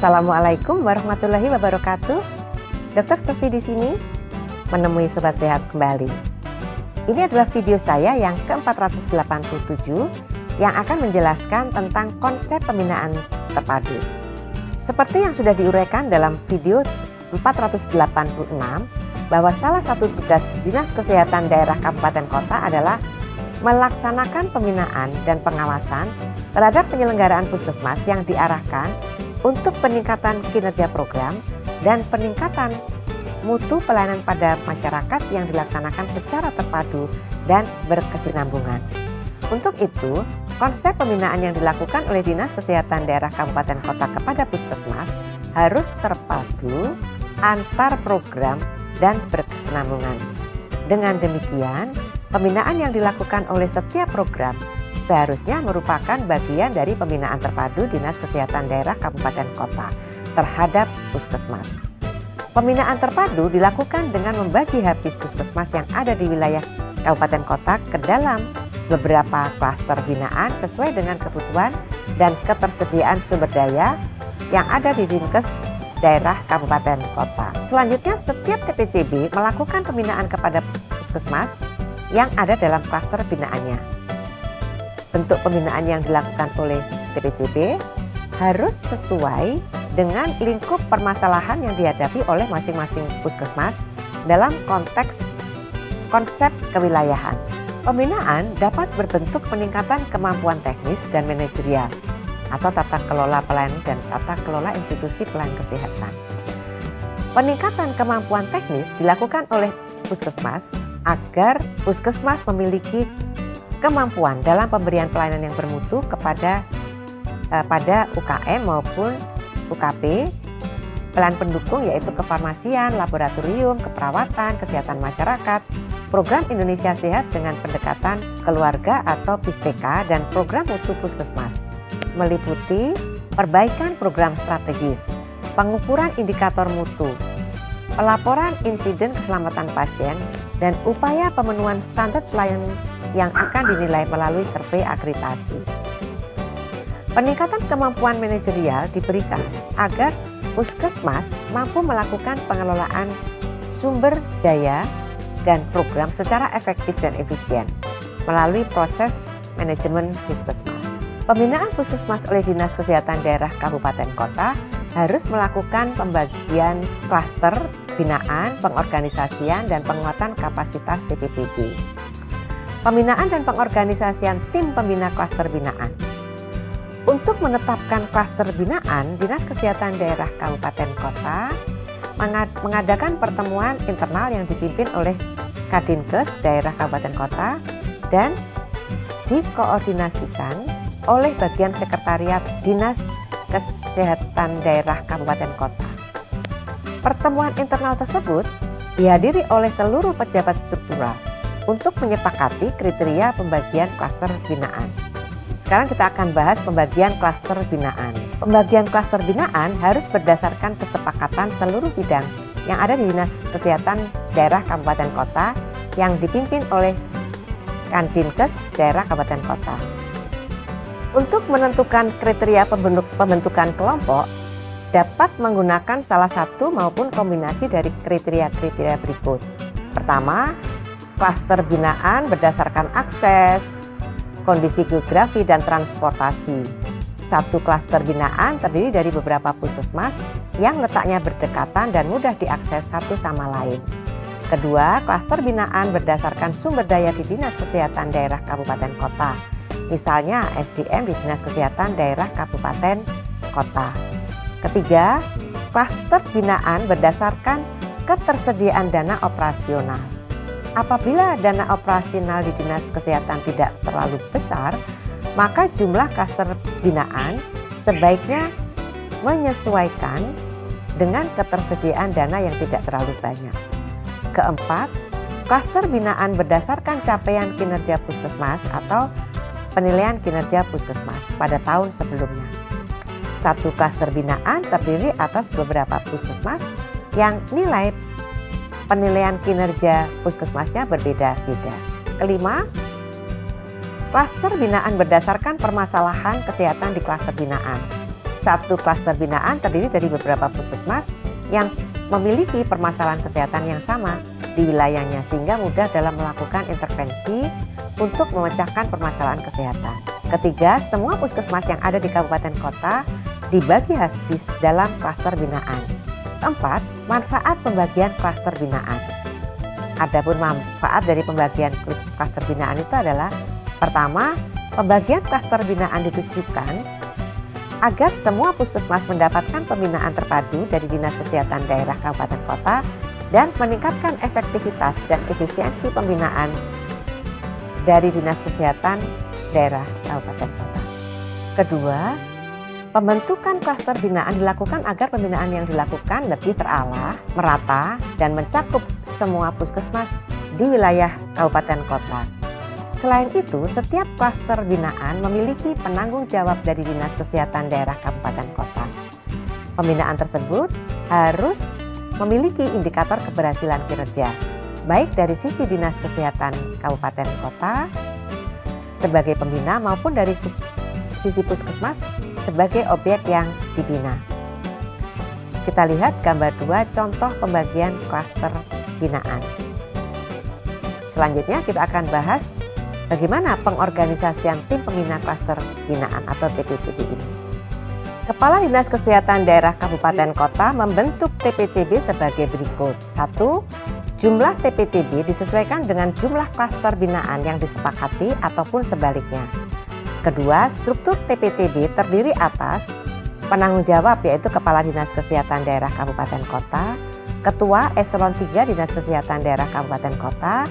Assalamualaikum warahmatullahi wabarakatuh. Dr. Sofi di sini menemui Sobat Sehat kembali. Ini adalah video saya yang ke-487 yang akan menjelaskan tentang konsep pembinaan terpadu. Seperti yang sudah diuraikan dalam video 486 bahwa salah satu tugas Dinas Kesehatan Daerah Kabupaten Kota adalah melaksanakan pembinaan dan pengawasan terhadap penyelenggaraan puskesmas yang diarahkan untuk peningkatan kinerja program dan peningkatan mutu pelayanan pada masyarakat yang dilaksanakan secara terpadu dan berkesinambungan. Untuk itu, konsep pembinaan yang dilakukan oleh Dinas Kesehatan Daerah Kabupaten Kota kepada puskesmas harus terpadu antar program dan berkesinambungan. Dengan demikian, pembinaan yang dilakukan oleh setiap program seharusnya merupakan bagian dari pembinaan terpadu Dinas Kesehatan Daerah Kabupaten Kota terhadap puskesmas. Pembinaan terpadu dilakukan dengan membagi habis puskesmas yang ada di wilayah Kabupaten Kota ke dalam beberapa klaster binaan sesuai dengan kebutuhan dan ketersediaan sumber daya yang ada di Dinkes Daerah Kabupaten Kota. Selanjutnya, setiap TPCB melakukan pembinaan kepada puskesmas yang ada dalam klaster binaannya. Bentuk pembinaan yang dilakukan oleh TPCB harus sesuai dengan lingkup permasalahan yang dihadapi oleh masing-masing puskesmas dalam konteks konsep kewilayahan. Pembinaan dapat berbentuk peningkatan kemampuan teknis dan manajerial atau tata kelola pelayanan dan tata kelola institusi pelayanan kesehatan. Peningkatan kemampuan teknis dilakukan oleh puskesmas agar puskesmas memiliki kemampuan dalam pemberian pelayanan yang bermutu pada UKM maupun UKP, pelayanan pendukung yaitu kefarmasian, laboratorium, keperawatan, kesehatan masyarakat, program Indonesia Sehat dengan pendekatan keluarga atau PISPK dan program mutu puskesmas, meliputi perbaikan program strategis, pengukuran indikator mutu, pelaporan insiden keselamatan pasien, dan upaya pemenuhan standar pelayanan yang akan dinilai melalui survei akreditasi. Peningkatan kemampuan manajerial diberikan agar puskesmas mampu melakukan pengelolaan sumber daya dan program secara efektif dan efisien melalui proses manajemen puskesmas. Pembinaan puskesmas oleh Dinas Kesehatan Daerah Kabupaten Kota harus melakukan pembagian klaster binaan, pengorganisasian, dan penguatan kapasitas TPCB. Pembinaan dan pengorganisasian tim pembina klaster binaan. Untuk menetapkan klaster binaan, Dinas Kesehatan Daerah Kabupaten Kota mengadakan pertemuan internal yang dipimpin oleh Kadinkes Daerah Kabupaten Kota dan dikoordinasikan oleh bagian sekretariat Dinas Kesehatan Daerah Kabupaten Kota. Pertemuan internal tersebut dihadiri oleh seluruh pejabat struktural untuk menyepakati kriteria pembagian klaster binaan. Sekarang kita akan bahas pembagian klaster binaan. Pembagian klaster binaan harus berdasarkan kesepakatan seluruh bidang yang ada di Dinas Kesehatan Daerah Kabupaten Kota yang dipimpin oleh Kadinkes Daerah Kabupaten Kota. Untuk menentukan kriteria pembentukan kelompok dapat menggunakan salah satu maupun kombinasi dari kriteria-kriteria berikut. Pertama, klaster binaan berdasarkan akses, kondisi geografi, dan transportasi. Satu klaster binaan terdiri dari beberapa puskesmas yang letaknya berdekatan dan mudah diakses satu sama lain. Kedua, klaster binaan berdasarkan sumber daya di Dinas Kesehatan Daerah Kabupaten Kota. Misalnya SDM di Dinas Kesehatan Daerah Kabupaten Kota. Ketiga, klaster binaan berdasarkan ketersediaan dana operasional. Apabila dana operasional di Dinas Kesehatan tidak terlalu besar, maka jumlah klaster binaan sebaiknya menyesuaikan dengan ketersediaan dana yang tidak terlalu banyak. Keempat, klaster binaan berdasarkan capaian kinerja puskesmas atau penilaian kinerja puskesmas pada tahun sebelumnya. Satu klaster binaan terdiri atas beberapa puskesmas yang nilai penilaian kinerja puskesmasnya berbeda-beda. Kelima, klaster binaan berdasarkan permasalahan kesehatan di klaster binaan. satu klaster binaan terdiri dari beberapa puskesmas yang memiliki permasalahan kesehatan yang sama di wilayahnya sehingga mudah dalam melakukan intervensi untuk memecahkan permasalahan kesehatan. Ketiga, semua puskesmas yang ada di kabupaten kota dibagi habis dalam klaster binaan. Keempat, manfaat pembagian klaster binaan. Adapun manfaat dari pembagian klaster binaan itu adalah pertama, pembagian klaster binaan ditujukan agar semua puskesmas mendapatkan pembinaan terpadu dari Dinas Kesehatan Daerah Kabupaten Kota dan meningkatkan efektivitas dan efisiensi pembinaan dari Dinas Kesehatan Daerah Kabupaten Kota. Kedua, pembentukan klaster binaan dilakukan agar pembinaan yang dilakukan lebih terarah, merata, dan mencakup semua puskesmas di wilayah kabupaten kota. Selain itu, setiap klaster binaan memiliki penanggung jawab dari Dinas Kesehatan Daerah Kabupaten Kota. Pembinaan tersebut harus memiliki indikator keberhasilan kinerja, baik dari sisi Dinas Kesehatan Kabupaten Kota sebagai pembina maupun dari sisi puskesmas sebagai objek yang dibina. Kita lihat gambar 2 contoh pembagian klaster binaan. Selanjutnya kita akan bahas bagaimana pengorganisasian tim pembina klaster binaan atau TPCB ini. Kepala Dinas Kesehatan Daerah Kabupaten Kota membentuk TPCB sebagai berikut. 1. Jumlah TPCB disesuaikan dengan jumlah klaster binaan yang disepakati ataupun sebaliknya. Kedua, struktur TPCB terdiri atas penanggung jawab yaitu Kepala Dinas Kesehatan Daerah Kabupaten Kota, Ketua Eselon 3 Dinas Kesehatan Daerah Kabupaten Kota,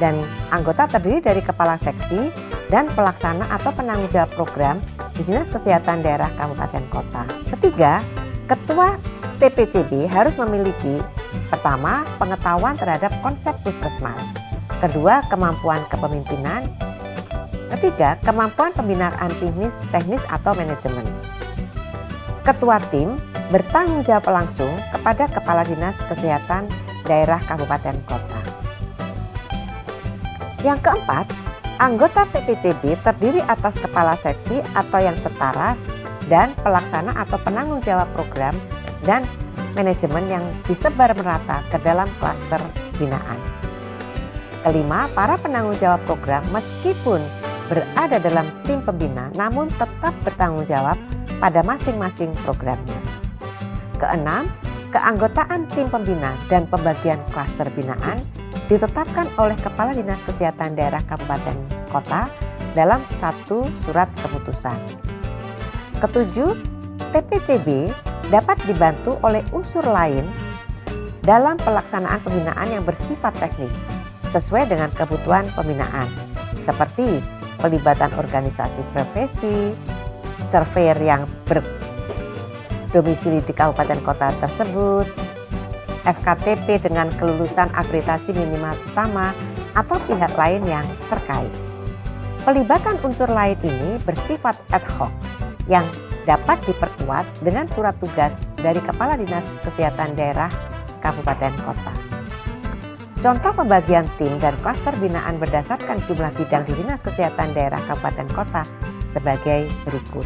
dan anggota terdiri dari Kepala Seksi dan Pelaksana atau penanggung jawab program di Dinas Kesehatan Daerah Kabupaten Kota. Ketiga, Ketua TPCB harus memiliki pertama, pengetahuan terhadap konsep puskesmas. Kedua, kemampuan kepemimpinan. Ketiga, kemampuan pembinaan teknis atau manajemen. Ketua tim bertanggung jawab langsung kepada Kepala Dinas Kesehatan Daerah Kabupaten Kota. Yang keempat, anggota TPCB terdiri atas Kepala Seksi atau yang setara dan pelaksana atau penanggung jawab program dan manajemen yang disebar merata ke dalam klaster binaan. Kelima, para penanggung jawab program meskipun berada dalam tim pembina namun tetap bertanggung jawab pada masing-masing programnya. Keenam, keanggotaan tim pembina dan pembagian klaster binaan ditetapkan oleh Kepala Dinas Kesehatan Daerah Kabupaten Kota dalam satu surat keputusan. Ketujuh, TPCB dapat dibantu oleh unsur lain dalam pelaksanaan pembinaan yang bersifat teknis sesuai dengan kebutuhan pembinaan seperti pelibatan organisasi profesi, surveyor yang berdomisili di kabupaten kota tersebut, FKTP dengan kelulusan akreditasi minimal utama atau pihak lain yang terkait. Pelibatan unsur lain ini bersifat ad hoc yang dapat diperkuat dengan surat tugas dari Kepala Dinas Kesehatan Daerah Kabupaten Kota. Contoh pembagian tim dan klaster binaan berdasarkan jumlah bidang di Dinas Kesehatan Daerah Kabupaten Kota sebagai berikut.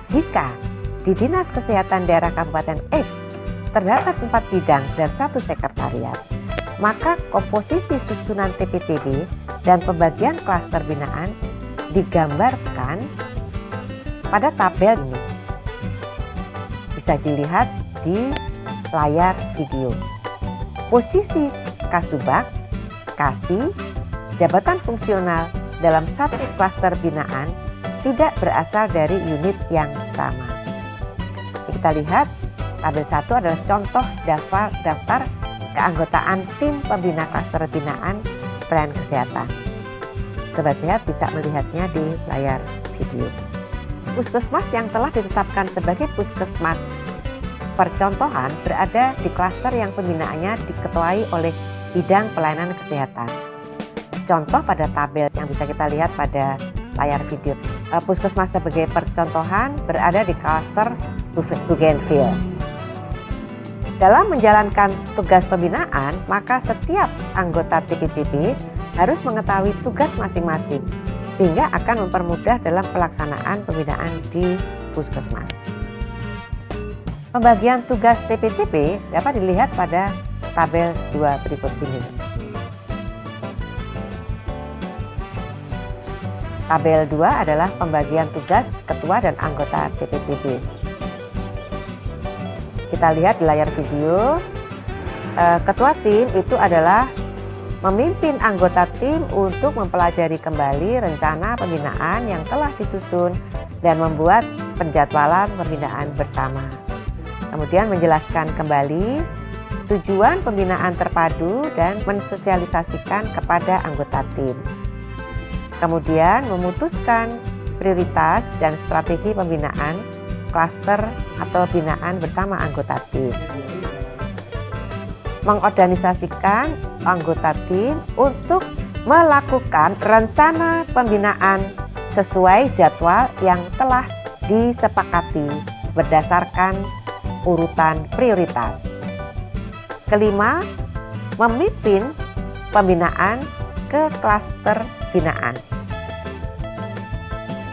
Jika di Dinas Kesehatan Daerah Kabupaten X terdapat 4 bidang dan 1 sekretariat, maka komposisi susunan TPCB dan pembagian klaster binaan digambarkan pada tabel ini. Bisa dilihat di layar video. Posisi Kasubag, Kasi, jabatan fungsional dalam satu klaster binaan tidak berasal dari unit yang sama. Kita lihat tabel 1 adalah contoh daftar keanggotaan tim pembina klaster binaan pelayanan kesehatan. Sobat Sehat bisa melihatnya di layar video. Puskesmas yang telah ditetapkan sebagai puskesmas percontohan berada di klaster yang pembinaannya diketuai oleh bidang pelayanan kesehatan. Contoh pada tabel yang bisa kita lihat pada layar video. Puskesmas sebagai percontohan berada di klaster Bougainville. Dalam menjalankan tugas pembinaan, maka setiap anggota TPCB harus mengetahui tugas masing-masing sehingga akan mempermudah dalam pelaksanaan pembinaan di puskesmas. Pembagian tugas TPCP dapat dilihat pada tabel 2 berikut ini. Tabel 2 adalah pembagian tugas ketua dan anggota TPCP. Kita lihat di layar video, ketua tim itu adalah memimpin anggota tim untuk mempelajari kembali rencana pembinaan yang telah disusun dan membuat penjadwalan pembinaan bersama. Kemudian menjelaskan kembali tujuan pembinaan terpadu dan mensosialisasikan kepada anggota tim. Kemudian memutuskan prioritas dan strategi pembinaan klaster atau binaan bersama anggota tim. Mengorganisasikan anggota tim untuk melakukan rencana pembinaan sesuai jadwal yang telah disepakati berdasarkan urutan prioritas. Kelima, memimpin pembinaan ke klaster binaan,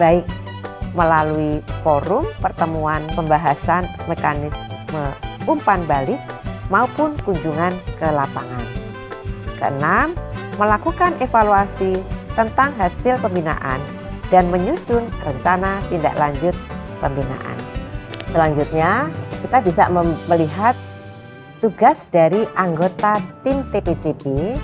baik melalui forum pertemuan pembahasan mekanisme umpan balik maupun kunjungan ke lapangan. Keenam, melakukan evaluasi tentang hasil pembinaan dan menyusun rencana tindak lanjut pembinaan. Selanjutnya, kita bisa melihat tugas dari anggota tim TPCP.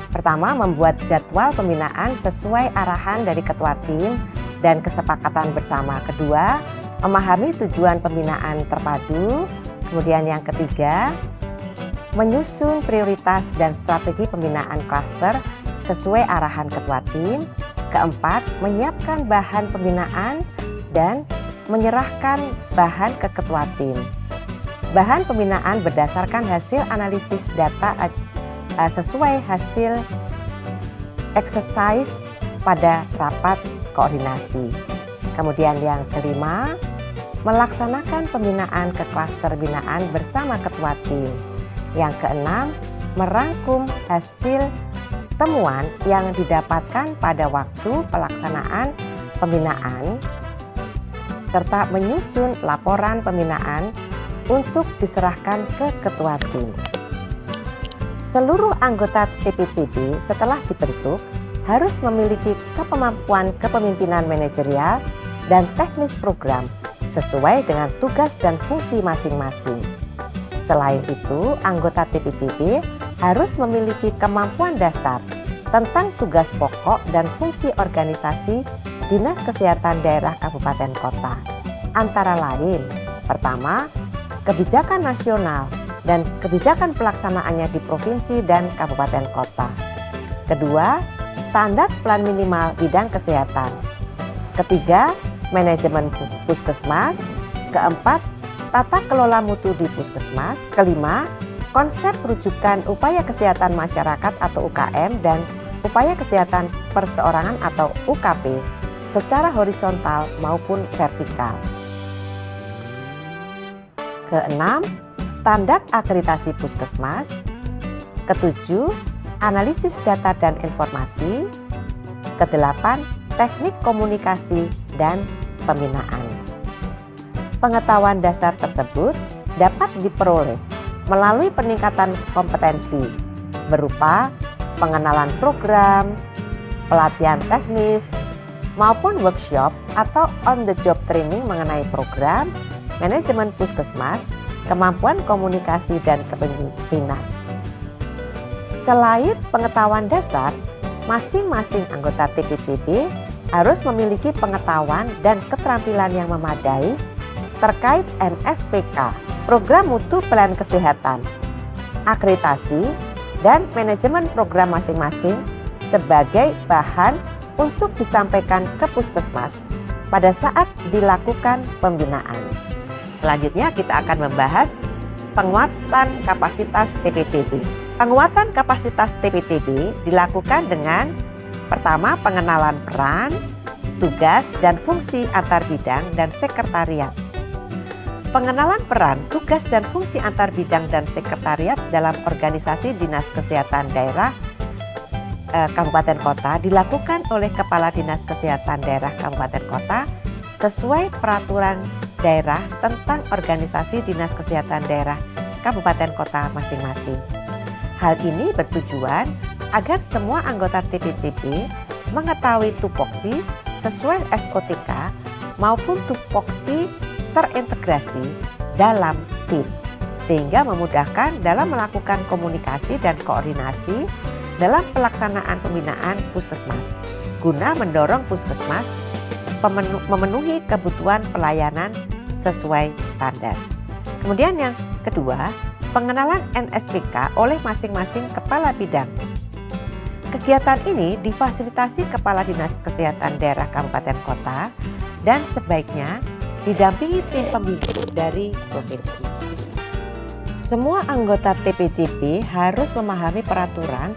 Pertama, membuat jadwal pembinaan sesuai arahan dari ketua tim dan kesepakatan bersama. Kedua, memahami tujuan pembinaan terpadu. Kemudian yang ketiga, menyusun prioritas dan strategi pembinaan klaster sesuai arahan ketua tim. Keempat, menyiapkan bahan pembinaan dan menyerahkan bahan ke ketua tim. Bahan pembinaan berdasarkan hasil analisis data sesuai hasil exercise pada rapat koordinasi. Kemudian yang kelima, melaksanakan pembinaan ke klaster binaan bersama ketua tim. Yang keenam, merangkum hasil temuan yang didapatkan pada waktu pelaksanaan pembinaan serta menyusun laporan pembinaan untuk diserahkan ke ketua tim. Seluruh anggota TPCP setelah dibentuk harus memiliki kemampuan kepemimpinan manajerial dan teknis program sesuai dengan tugas dan fungsi masing-masing. Selain itu, anggota TPCP harus memiliki kemampuan dasar tentang tugas pokok dan fungsi organisasi Dinas Kesehatan Daerah Kabupaten Kota. Antara lain, pertama, kebijakan nasional dan kebijakan pelaksanaannya di provinsi dan kabupaten kota. Kedua, standar plan minimal bidang kesehatan. Ketiga, manajemen puskesmas. Keempat, tata kelola mutu di puskesmas. Kelima, konsep rujukan upaya kesehatan masyarakat atau UKM dan upaya kesehatan perseorangan atau UKP secara horizontal maupun vertikal. Keenam, standar akreditasi puskesmas. Ketujuh, analisis data dan informasi. Kedelapan, teknik komunikasi dan pembinaan. Pengetahuan dasar tersebut dapat diperoleh melalui peningkatan kompetensi berupa pengenalan program, pelatihan teknis, maupun workshop atau on-the-job training mengenai program, manajemen puskesmas, kemampuan komunikasi dan kepemimpinan. Selain pengetahuan dasar, masing-masing anggota TPCP harus memiliki pengetahuan dan keterampilan yang memadai terkait NSPK, program mutu pelayanan kesehatan, akreditasi, dan manajemen program masing-masing sebagai bahan untuk disampaikan ke puskesmas pada saat dilakukan pembinaan. Selanjutnya kita akan membahas penguatan kapasitas TPCP. Penguatan kapasitas TPCP dilakukan dengan pertama pengenalan peran, tugas, dan fungsi antar bidang dan sekretariat. Pengenalan peran, tugas, dan fungsi antar bidang dan sekretariat dalam organisasi Dinas Kesehatan Daerah Kabupaten Kota dilakukan oleh Kepala Dinas Kesehatan Daerah Kabupaten Kota sesuai peraturan daerah tentang organisasi Dinas Kesehatan daerah kabupaten kota masing-masing. Hal ini bertujuan agar semua anggota TPCP mengetahui tupoksi sesuai SOTK maupun tupoksi terintegrasi dalam tim, sehingga memudahkan dalam melakukan komunikasi dan koordinasi dalam pelaksanaan pembinaan puskesmas, guna mendorong puskesmas memenuhi kebutuhan pelayanan sesuai standar. Kemudian yang kedua, pengenalan NSPK oleh masing-masing kepala bidang. Kegiatan ini difasilitasi Kepala Dinas Kesehatan Daerah Kabupaten Kota dan sebaiknya didampingi tim pembimbing dari provinsi. Semua anggota TPCP harus memahami peraturan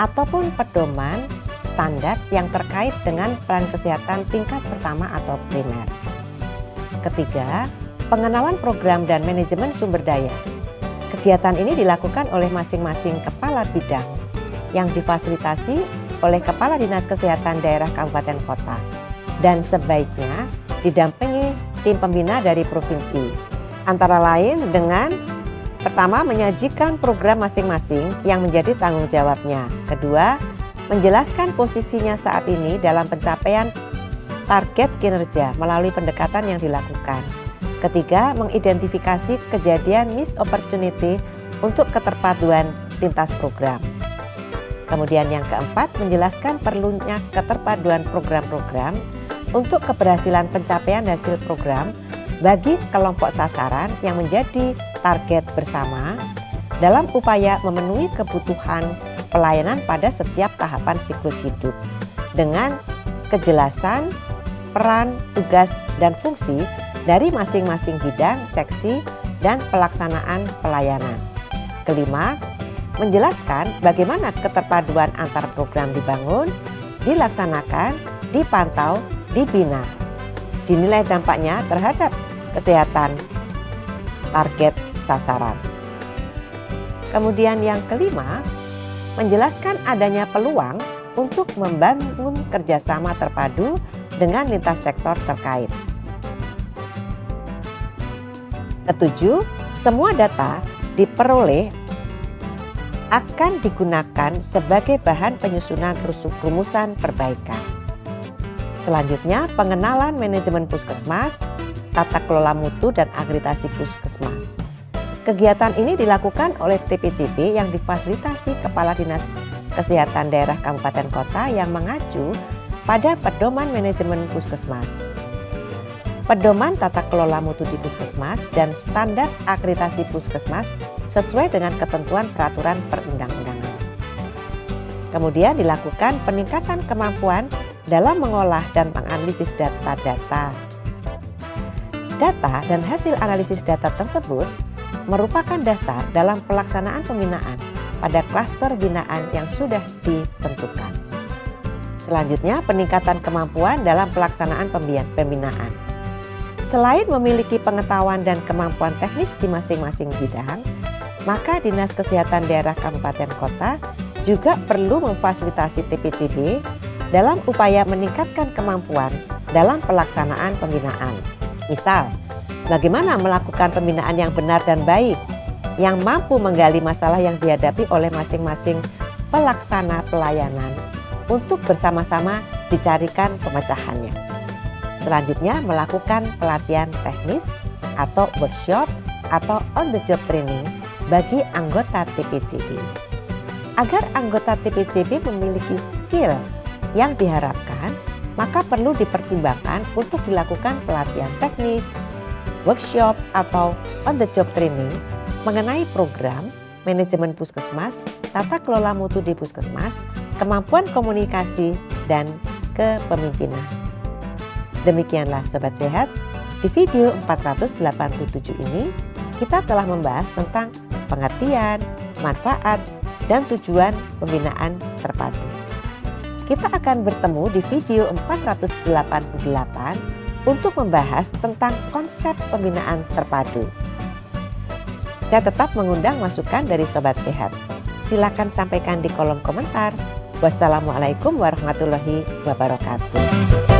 ataupun pedoman standar yang terkait dengan pelayanan kesehatan tingkat pertama atau primer. Ketiga, pengenalan program dan manajemen sumber daya. Kegiatan ini dilakukan oleh masing-masing kepala bidang yang difasilitasi oleh Kepala Dinas Kesehatan Daerah Kabupaten Kota dan sebaiknya didampingi tim pembina dari provinsi. Antara lain dengan pertama, menyajikan program masing-masing yang menjadi tanggung jawabnya. Kedua, menjelaskan posisinya saat ini dalam pencapaian target kinerja melalui pendekatan yang dilakukan. Ketiga, mengidentifikasi kejadian missed opportunity untuk keterpaduan lintas program. Kemudian yang keempat, menjelaskan perlunya keterpaduan program-program untuk keberhasilan pencapaian hasil program bagi kelompok sasaran yang menjadi target bersama dalam upaya memenuhi kebutuhan pelayanan pada setiap tahapan siklus hidup dengan kejelasan peran, tugas, dan fungsi dari masing-masing bidang, seksi, dan pelaksanaan pelayanan. Kelima, menjelaskan bagaimana keterpaduan antar program dibangun, dilaksanakan, dipantau, dibina, dinilai dampaknya terhadap kesehatan target sasaran. Kemudian yang kelima, menjelaskan adanya peluang untuk membangun kerjasama terpadu dengan lintas sektor terkait. Ketujuh, semua data diperoleh akan digunakan sebagai bahan penyusunan rumusan perbaikan. Selanjutnya, pengenalan manajemen puskesmas, tata kelola mutu dan akreditasi puskesmas. Kegiatan ini dilakukan oleh TPCP yang difasilitasi Kepala Dinas Kesehatan Daerah Kabupaten Kota yang mengacu pada pedoman manajemen puskesmas, pedoman tata kelola mutu di puskesmas, dan standar akreditasi puskesmas sesuai dengan ketentuan peraturan perundang-undangan. Kemudian dilakukan peningkatan kemampuan dalam mengolah dan menganalisis data-data. Data dan hasil analisis data tersebut merupakan dasar dalam pelaksanaan pembinaan pada klaster binaan yang sudah ditentukan. Selanjutnya, peningkatan kemampuan dalam pelaksanaan pembinaan. Selain memiliki pengetahuan dan kemampuan teknis di masing-masing bidang, maka Dinas Kesehatan Daerah Kabupaten Kota juga perlu memfasilitasi TPCP dalam upaya meningkatkan kemampuan dalam pelaksanaan pembinaan. Misal, bagaimana melakukan pembinaan yang benar dan baik, yang mampu menggali masalah yang dihadapi oleh masing-masing pelaksana pelayanan untuk bersama-sama dicarikan pemecahannya. Selanjutnya, melakukan pelatihan teknis atau workshop atau on the job training bagi anggota TPCP. Agar anggota TPCP memiliki skill yang diharapkan, maka perlu dipertimbangkan untuk dilakukan pelatihan teknis, workshop atau on the job training mengenai program, manajemen puskesmas, tata kelola mutu di puskesmas, kemampuan komunikasi, dan kepemimpinan. Demikianlah Sobat Sehat, di video 487 ini kita telah membahas tentang pengertian, manfaat, dan tujuan pembinaan terpadu. Kita akan bertemu di video 488 untuk membahas tentang konsep pembinaan terpadu. Saya tetap mengundang masukan dari Sobat Sehat. Silakan sampaikan di kolom komentar. Wassalamualaikum warahmatullahi wabarakatuh.